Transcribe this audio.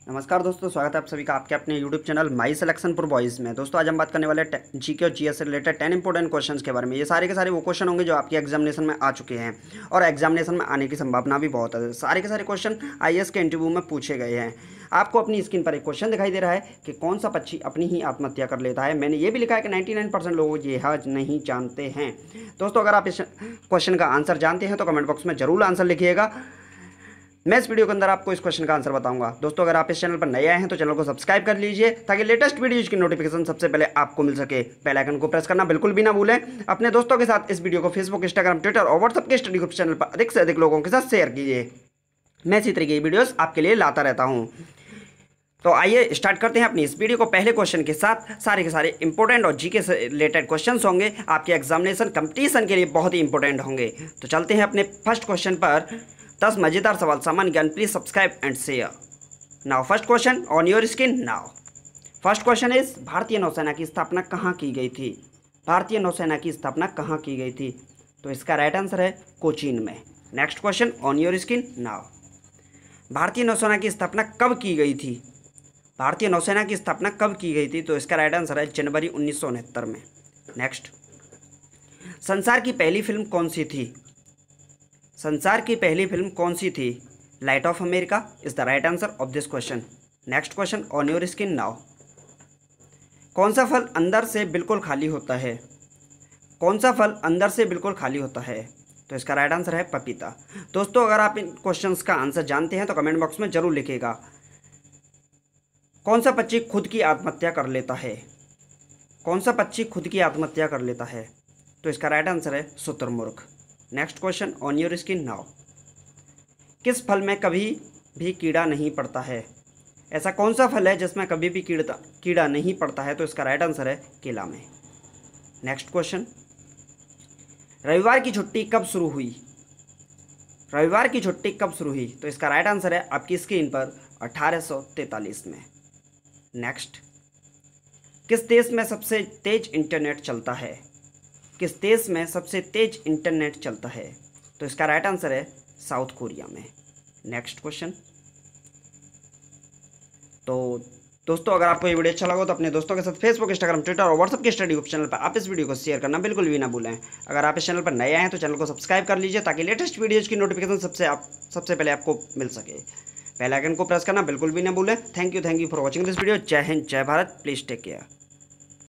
नमस्कार दोस्तों, स्वागत है आप सभी का आपके अपने YouTube channel my selection for boys में। दोस्तों आज हम बात करने वाले जीके और जीएस से रिलेटेड 10 इंपॉर्टेंट क्वेश्चंस के बारे में। ये सारे के सारे वो क्वेश्चन होंगे जो आपके एग्जामिनेशन में आ चुके हैं और एग्जामिनेशन में आने की संभावना भी बहुत है। सारे के सारे क्वेश्चन आईएएस के इंटरव्यू में पूछे गए हैं। आपको अपनी स्क्रीन पर एक क्वेश्चन दिखाई दे रहा है कि कौन सा पक्षी अपनी ही आत्महत्या कर लेता है। मैंने ये भी लिखा है कि 99% लोग यह नहीं जानते हैं। दोस्तों अगर आप इस क्वेश्चन का आंसर जानते हैं तो कमेंट बॉक्स में जरूर आंसर लिखिएगा। मैं इस वीडियो के अंदर आपको इस क्वेश्चन का आंसर बताऊंगा। दोस्तों अगर आप इस चैनल पर नए आए हैं तो चैनल को सब्सक्राइब कर लीजिए ताकि लेटेस्ट वीडियोज की नोटिफिकेशन सबसे पहले आपको मिल सके। बेल आइकन को प्रेस करना बिल्कुल भी ना भूलें। अपने दोस्तों के साथ इस वीडियो को फेसबुक, इंस्टाग्राम, ट्विटर और व्हाट्सएप के स्टडी ग्रुप चैनल पर अधिक से अधिक लोगों के साथ शेयर कीजिए। मैं इसी तरीके की वीडियोज़ आपके लिए लाता रहता हूँ। तो आइए स्टार्ट करते हैं अपनी इस वीडियो को। पहले क्वेश्चन के साथ सारे के सारे इंपॉर्टेंट और जीके से रिलेटेड क्वेश्चंस होंगे, आपके एग्जामिनेशन कंपटीशन के लिए बहुत ही इंपॉर्टेंट होंगे। तो चलते हैं अपने फर्स्ट क्वेश्चन पर। 10 मजेदार सवाल, सामान्य ज्ञान। Please subscribe and share. Now first question on your screen now. First question is भारतीय नौसेना की स्थापना कहाँ की गई थी? भारतीय नौसेना की स्थापना कहाँ की गई थी? तो इसका राइट आंसर है कोचीन में। Next question on your screen now. भारतीय नौसेना की स्थापना कब की गई थी? भारतीय नौसेना की स्थापना कब की गई थी? तो इसका राइट आंसर है जनवरी 1969 में। नेक्स्ट, संसार की पहली फिल्म कौन सी थी? संसार की पहली फिल्म कौन सी थी? Light of America is the right answer of this question. Next question on your screen now. कौन सा फल अंदर से बिल्कुल खाली होता है? कौन सा फल अंदर से बिल्कुल खाली होता है? तो इसका राइट आंसर है पपीता। दोस्तों अगर आप इन क्वेश्चंस का आंसर जानते हैं तो कमेंट बॉक्स में जरूर लिखिएगा। कौन सा पक्षी खुद की आत्महत्या कर लेता है? कौन सा पक्षी खुद की आत्महत्या कर लेता है? तो इसका राइट आंसर है शुतुरमुर्ग। Next question on your screen now. किस फल में कभी भी कीड़ा नहीं पड़ता है? ऐसा कौन सा फल है जिसमें कभी भी कीड़ा नहीं पड़ता है? तो इसका राइट आंसर है केला में। नेक्स्ट क्वेश्चन, रविवार की छुट्टी कब शुरू हुई? रविवार की छुट्टी कब शुरू हुई? तो इसका राइट आंसर है आपकी स्क्रीन पर 1843 में। नेक्स्ट, किस देश में सबसे तेज इंटरनेट चलता है? किस देश में सबसे तेज इंटरनेट चलता है? तो इसका राइट आंसर है साउथ कोरिया में। Next question. तो दोस्तों अगर आपको ये वीडियो अच्छा लगा तो अपने दोस्तों के साथ फेसबुक, इंस्टाग्राम, ट्विटर और व्हाट्सएप के स्टडी ग्रुप चैनल पर आप इस वीडियो को शेयर करना बिल्कुल भी ना भूलें। अगर आप इस चैनल पर नए आए हैं तो चैनल को सब्सक्राइब कर लीजिए ताकि लेटेस्ट वीडियोज़ की नोटिफिकेशन सबसे पहले आपको मिल सके। बेल आइकन को प्रेस करना बिल्कुल भी ना भूलें। Thank you for watching this video. जय हिंद, जय भारत। Please take care.